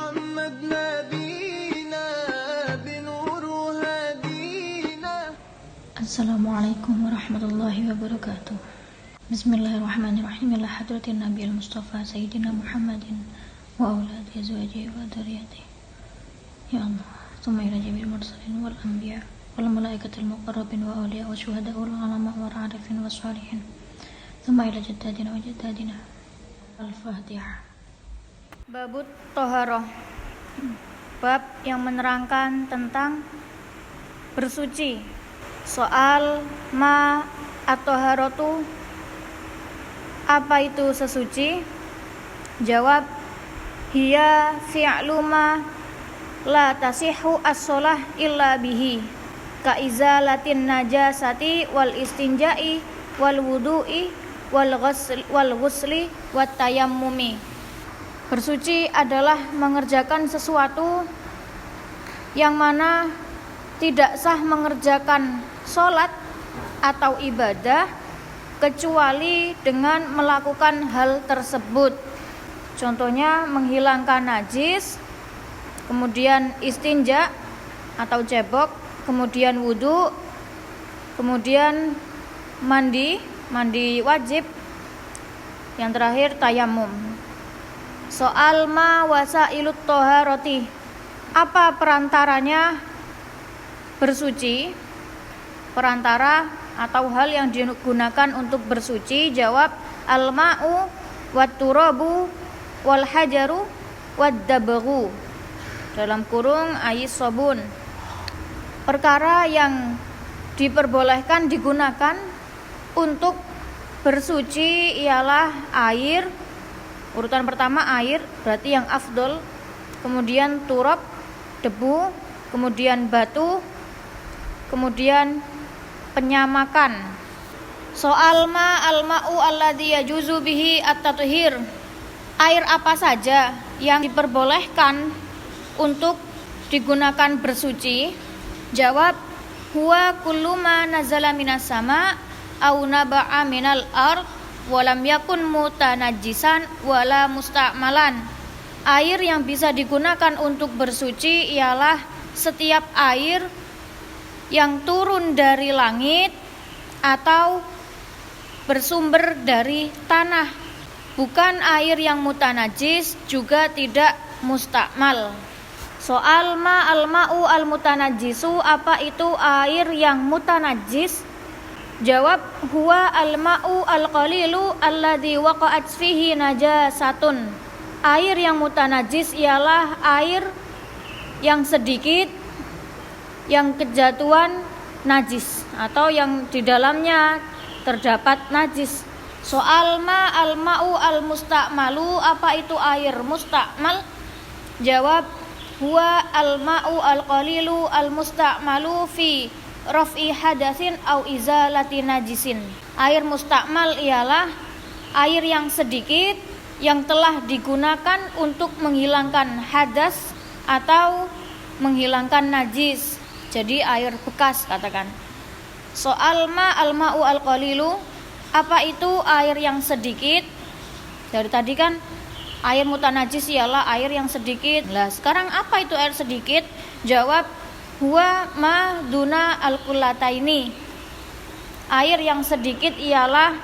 محمد نبينا بنور هدينا. السلام عليكم ورحمة الله وبركاته. بسم الله الرحمن الرحيم. إلى حضرة النبي المصطفى سيدنا محمد وأولاد أزواجه وذريته يا الله، ثم إلى جميع المرسلين والأنبياء والملائكة المقربين وأولياء والشهداء والعلماء والعارفين والصالحين، ثم إلى جدادنا وجدادنا. Al-Fatihah. Babut Toharoh, bab yang menerangkan tentang bersuci. Soal ma at-toharotu, apa itu sesuci? Jawab, hiya fi'lu ma la tasihhu as-shalah illa bihi, ka izalatin najasati wal istinja'i wal wudu'i wal ghusli wat tayammumi. Bersuci adalah mengerjakan sesuatu yang mana tidak sah mengerjakan sholat atau ibadah kecuali dengan melakukan hal tersebut. Contohnya menghilangkan najis, kemudian istinja atau cebok, kemudian wudu, kemudian mandi wajib, yang terakhir tayamum. Soal ma wasailut toharoti, apa perantaranya bersuci? Perantara atau hal yang digunakan untuk bersuci. Jawab, al-ma'u wat turabu wal hajaru wad dabghu, dalam kurung ayis sobun. Perkara yang diperbolehkan digunakan untuk bersuci ialah air. Urutan pertama air, berarti yang afdol. Kemudian turab, debu. Kemudian batu. Kemudian penyamakan. Soal ma al-ma'u alladhi yajuzu bihi at-tathhir, air apa saja yang diperbolehkan untuk digunakan bersuci? Jawab, huwa kullu ma nazala minas sama' au naba'a minal ard walam yakun mutanajjisan wala musta'malan. Air yang bisa digunakan untuk bersuci ialah setiap air yang turun dari langit atau bersumber dari tanah, bukan air yang mutanajis, juga tidak mustakmal. Soal ma al-ma'u al-mutanajisu, apa itu air yang mutanajis? Jawab, huwa al-ma'u al-qalilu alladhi waqa'at fihi najasatun. Air yang mutanajis ialah air yang sedikit, yang kejatuhan najis atau yang di dalamnya terdapat najis. Soal ma al-ma'u al-mustakmalu, apa itu air mustakmal? Jawab, huwa al-ma'u al-qalilu al-mustakmalu fi raf'i hadatsin au izalati najisin. Air mustakmal ialah air yang sedikit yang telah digunakan untuk menghilangkan hadas atau menghilangkan najis. Jadi air bekas, katakan. Soal ma al-ma'u al-qalilu, apa itu air yang sedikit? Dari tadi kan air mutanajis ialah air yang sedikit. Lah, sekarang apa itu air sedikit? Jawab, huwa ma duna al-qullataini. Air yang sedikit ialah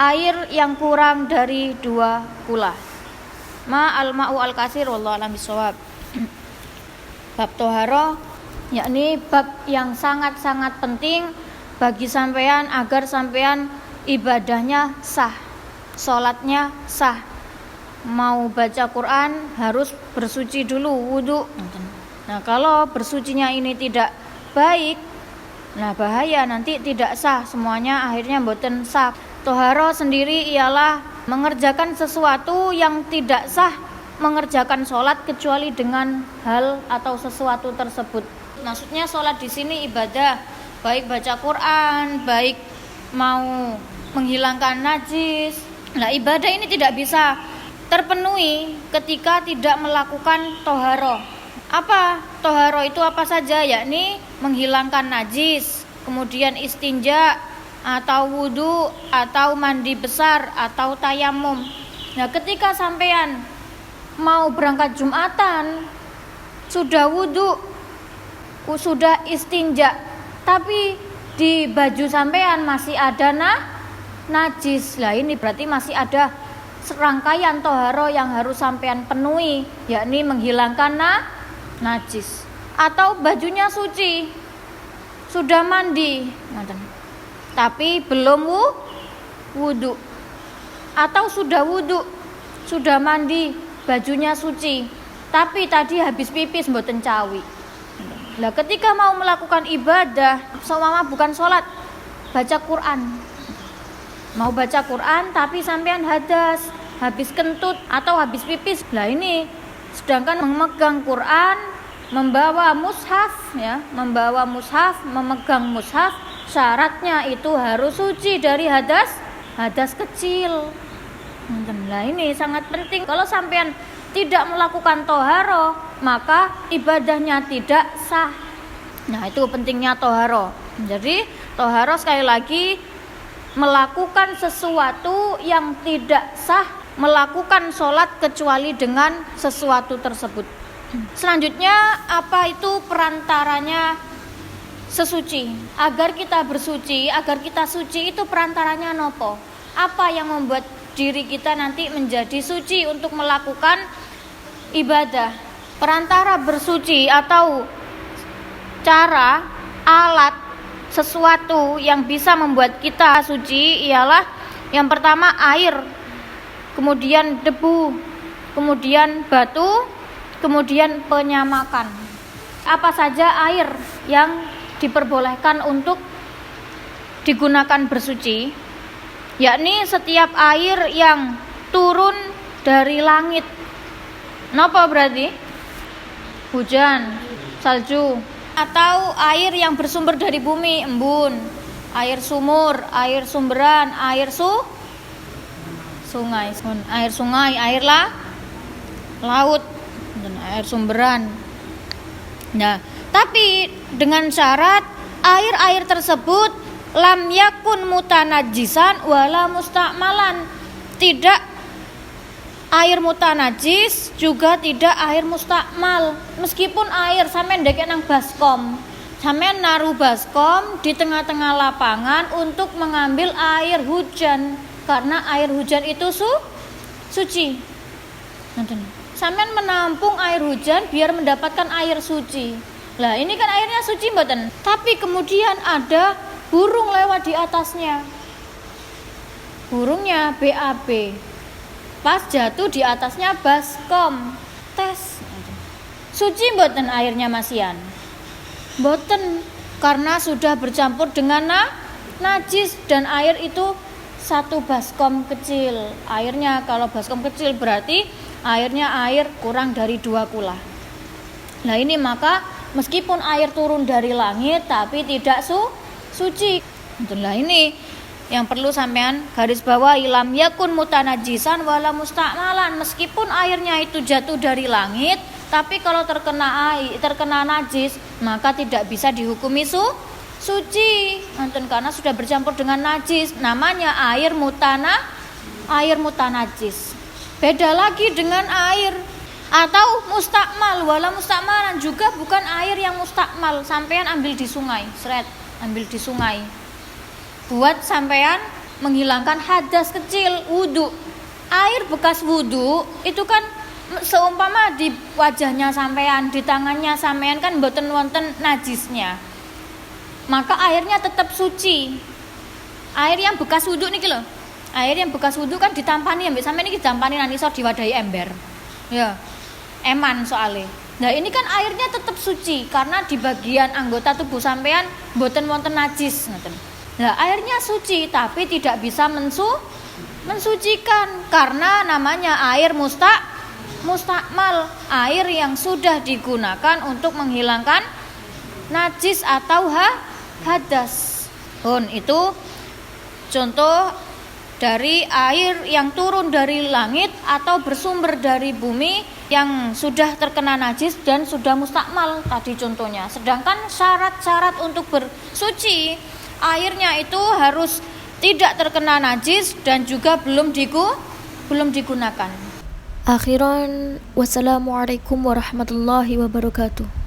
air yang kurang dari 2 kula. Ma al-ma'u al-kasir, wallahu a'lam bishawab. Bab toharoh, yakni bab yang sangat-sangat penting bagi sampean agar sampean ibadahnya sah, sholatnya sah. Mau baca Quran harus bersuci dulu, wudu. Nah, kalau bersucinya ini tidak baik, nah bahaya, nanti tidak sah, semuanya akhirnya mboten sah. Toharo sendiri ialah mengerjakan sesuatu yang tidak sah mengerjakan sholat kecuali dengan hal atau sesuatu tersebut. Maksudnya sholat di sini ibadah, baik baca Quran, baik mau menghilangkan najis. Nah, ibadah ini tidak bisa terpenuhi ketika tidak melakukan toharo. Apa toharo itu apa saja? Yakni menghilangkan najis, kemudian istinja atau wudu atau mandi besar atau tayamum. Nah, ketika sampean mau berangkat Jumatan, sudah wudhu, sudah istinja, tapi di baju sampean masih ada najis. Lah ini berarti masih ada serangkaian toharo yang harus sampean penuhi, yakni menghilangkan najis. Atau bajunya suci, sudah mandi, tapi belum wudhu, atau sudah wudhu, sudah mandi, bajunya suci, tapi tadi habis pipis mboten cawi. Lah ketika mau melakukan ibadah, seumpama bukan sholat, baca Quran, mau baca Quran tapi sampean hadas, habis kentut atau habis pipis. Lah ini sedangkan memegang Quran, membawa mushaf, ya, membawa mushaf, memegang mushaf, syaratnya itu harus suci dari hadas kecil. Nah ini sangat penting. Kalau sampean tidak melakukan toharo, maka ibadahnya tidak sah. Nah itu pentingnya toharo. Jadi toharo sekali lagi melakukan sesuatu yang tidak sah, melakukan sholat kecuali dengan sesuatu tersebut. Selanjutnya, apa itu perantaranya sesuci? Agar kita bersuci, agar kita suci itu perantaranya nopo? Apa yang membuat diri kita nanti menjadi suci untuk melakukan ibadah? Perantara bersuci atau cara, alat, sesuatu yang bisa membuat kita suci ialah yang pertama air, kemudian debu, kemudian batu, kemudian penyamakan. Apa saja air yang diperbolehkan untuk digunakan bersuci? Yakni setiap air yang turun dari langit. Napa berarti? Hujan, salju, atau air yang bersumber dari bumi, embun, air sumur, air sumberan, air sungai, air laut, dan air sumberan. Nah, tapi dengan syarat air-air tersebut lam yakun mutanajjisan wala mustakmalan. Tidak air mutanajis, juga tidak air mustakmal. Meskipun air sampean ndek nang baskom, sampean naruh baskom di tengah-tengah lapangan untuk mengambil air hujan, karena air hujan itu suci. Sampean menampung air hujan biar mendapatkan air suci. Lah ini kan airnya suci mboten? Tapi kemudian ada burung lewat di atasnya. Burungnya BAB. Pas jatuh di atasnya baskom. Tes. Suci mboten airnya masian? Mboten, karena sudah bercampur dengan najis, dan air itu satu baskom kecil. Airnya kalau baskom kecil berarti airnya air kurang dari 2 kula. Nah ini maka meskipun air turun dari langit tapi tidak suci. Nah ini yang perlu sampean garis bawahi, lam yakun mutanajjisan wala mustakmalan. Meskipun airnya itu jatuh dari langit, tapi kalau terkena najis maka tidak bisa dihukumi suci. Karena sudah bercampur dengan najis, namanya air mutanajjis. Beda lagi dengan air atau mustakmal, wala mustakmalan, juga bukan air yang mustakmal. Sampean ambil di sungai, ambil di sungai. Buat sampean menghilangkan hadas kecil, wudu. Air bekas wudu itu kan seumpama di wajahnya sampean, di tangannya sampean kan mboten wonten najisnya. Maka airnya tetap suci. Air yang bekas wudu niki lho. Air yang bekas wudu kan ditampani, ambek sampean iki ditampani nang isor diwadahi ember. Ya. Eman soalnya. Nah, ini kan airnya tetap suci karena di bagian anggota tubuh sampean mboten wonten najis, ngoten. Nah, airnya suci tapi tidak bisa mensucikan karena namanya air mustakmal, air yang sudah digunakan untuk menghilangkan najis atau hadas. Itu contoh dari air yang turun dari langit atau bersumber dari bumi yang sudah terkena najis dan sudah mustakmal tadi contohnya. Sedangkan syarat-syarat untuk bersuci, airnya itu harus tidak terkena najis dan juga belum digunakan. Akhiran, wassalamualaikum warahmatullahi wabarakatuh.